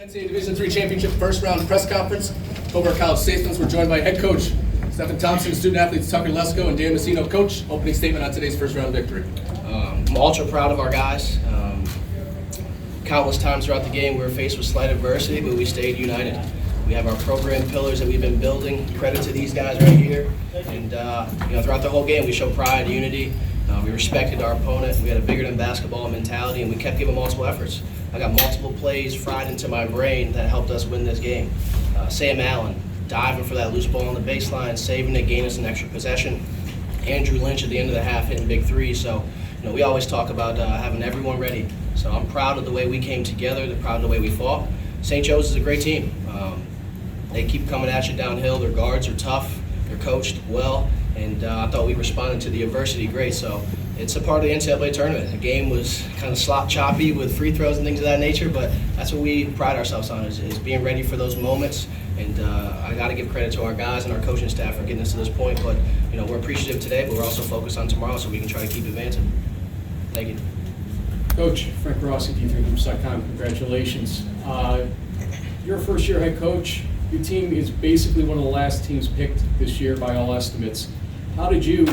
NCAA Division III Championship first round press conference. Hobart College Statesmen were joined by head coach Stephen Thompson, student athletes Tucker Lesko and Dan Messino. Coach, opening statement on today's first round victory. I'm ultra proud of our guys. Countless times throughout the game we were faced with slight adversity, but we stayed united. We have our program pillars that we've been building. Credit to these guys right here. And throughout the whole game we showed pride, unity. We respected our opponent. We had a bigger than basketball mentality, and we kept giving multiple efforts. I got multiple plays fried into my brain that helped us win this game. Sam Allen diving for that loose ball on the baseline, saving it, gaining us an extra possession. Andrew Lynch at the end of the half hitting big threes. So, we always talk about having everyone ready. So I'm proud of the way we came together. They're proud of the way we fought. St. Joe's is a great team. They keep coming at you downhill. Their guards are tough. They're coached well. And I thought we responded to the adversity great. So it's a part of the NCAA tournament. The game was kind of slop choppy with free throws and things of that nature, but that's what we pride ourselves on is being ready for those moments. And I got to give credit to our guys and our coaching staff for getting us to this point. But we're appreciative today, but we're also focused on tomorrow so we can try to keep advancing. Thank you. Coach, Frank Rossi, D3Hoops.com, congratulations. You're a first-year head coach. Your team is basically one of the last teams picked this year by all estimates. How did you,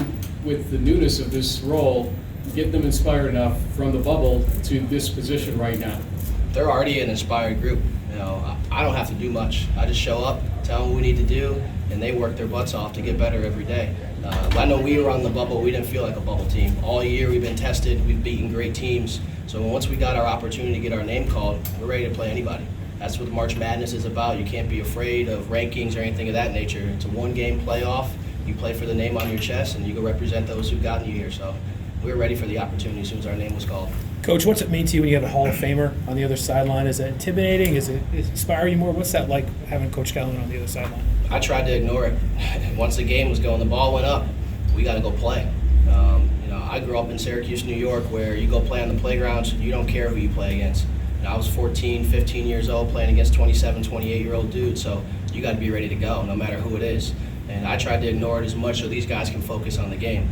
with the newness of this role, get them inspired enough from the bubble to this position right now? They're already an inspired group. I don't have to do much. I just show up, tell them what we need to do, and they work their butts off to get better every day. I know we were on the bubble. We didn't feel like a bubble team. All year we've been tested. We've beaten great teams. So once we got our opportunity to get our name called, we're ready to play anybody. That's what March Madness is about. You can't be afraid of rankings or anything of that nature. It's a one-game playoff. You play for the name on your chest, and you go represent those who've gotten you here. So we're ready for the opportunity as soon as our name was called. Coach, what's it mean to you when you have a Hall of Famer on the other sideline? Is it intimidating? Is it inspire you more? What's that like having Coach Calhoun on the other sideline? I tried to ignore it. Once the game was going, the ball went up. We got to go play. I grew up in Syracuse, New York, where you go play on the playgrounds. You don't care who you play against. I was 14, 15 years old playing against 27, 28-year-old dudes. So you got to be ready to go, no matter who it is. And I tried to ignore it as much so these guys can focus on the game.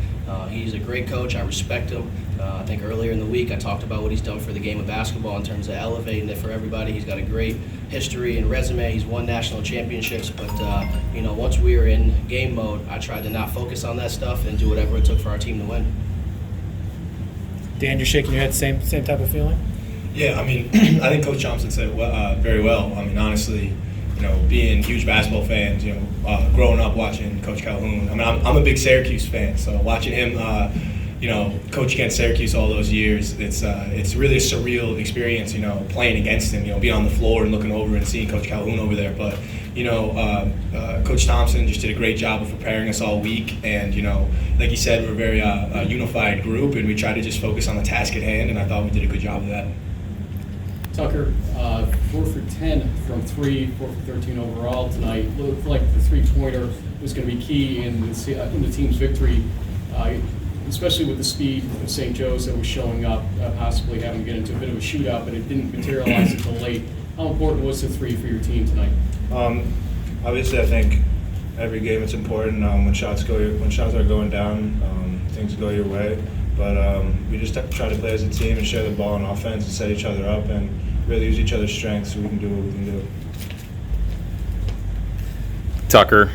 He's a great coach. I respect him. I think earlier in the week I talked about what he's done for the game of basketball in terms of elevating it for everybody. He's got a great history and resume. He's won national championships. But, once we were in game mode, I tried to not focus on that stuff and do whatever it took for our team to win. Dan, you're shaking your head, same type of feeling? Yeah, I think Coach Thompson said it very well. honestly, being huge basketball fans, growing up watching Coach Calhoun. I'm a big Syracuse fan, so watching him, coach against Syracuse all those years, it's really a surreal experience, playing against him, being on the floor and looking over and seeing Coach Calhoun over there. But, Coach Thompson just did a great job of preparing us all week, and, like you said, we're a very unified group, and we try to just focus on the task at hand, and I thought we did a good job of that. Tucker, 4 for 10 from 3, 4 for 13 overall tonight. Looked like the three-pointer was going to be key in the team's victory, especially with the speed of St. Joe's that was showing up, possibly having to get into a bit of a shootout, but it didn't materialize until late. How important was the three for your team tonight? Obviously, I think every game it's important. When shots are going down, things go your way. But we just have to try to play as a team and share the ball on offense and set each other up and really use each other's strengths so we can do what we can do. Tucker,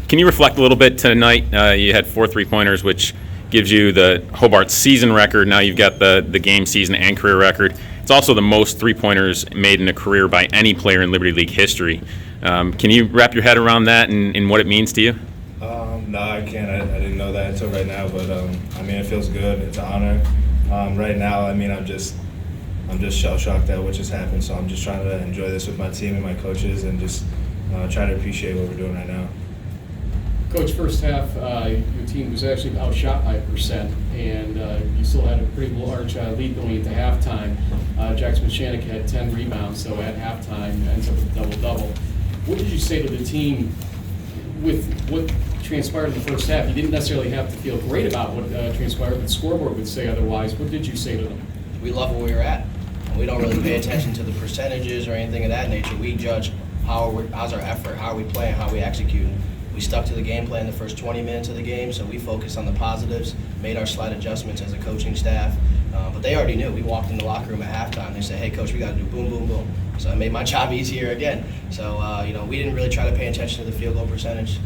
can you reflect a little bit tonight? You had 4 3-pointers, which gives you the Hobart season record. Now you've got the game season and career record. It's also the most 3-pointers made in a career by any player in Liberty League history. Can you wrap your head around that and what it means to you? No, I can't. I didn't know that until right now, but it feels good. It's an honor. Right now, I'm just shell-shocked at what just happened, so I'm just trying to enjoy this with my team and my coaches and just try to appreciate what we're doing right now. Coach, first half, your team was actually outshot by 1%, and you still had a pretty large lead going into halftime. Jackson Shannick had 10 rebounds, so at halftime ends up with a double-double. What did you say to the team with what transpired in the first half? You didn't necessarily have to feel great about what transpired, but the scoreboard would say otherwise. What did you say to them? We love where we were at. We don't really pay attention to the percentages or anything of that nature. We judge how's our effort, how are we playing, how are we executing. We stuck to the game plan the first 20 minutes of the game, so we focused on the positives, made our slight adjustments as a coaching staff. But they already knew. We walked in the locker room at halftime. They said, "Hey, coach, we got to do boom, boom, boom." So I made my job easier again. So we didn't really try to pay attention to the field goal percentage.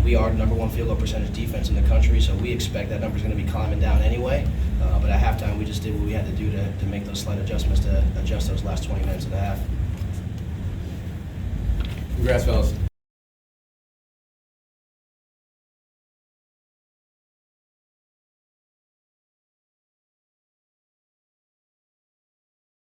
We are the number one field goal percentage defense in the country, so we expect that number's going to be climbing down anyway. But at halftime, we just did what we had to do to make those slight adjustments to adjust those last 20 minutes of the half. Congrats, fellas.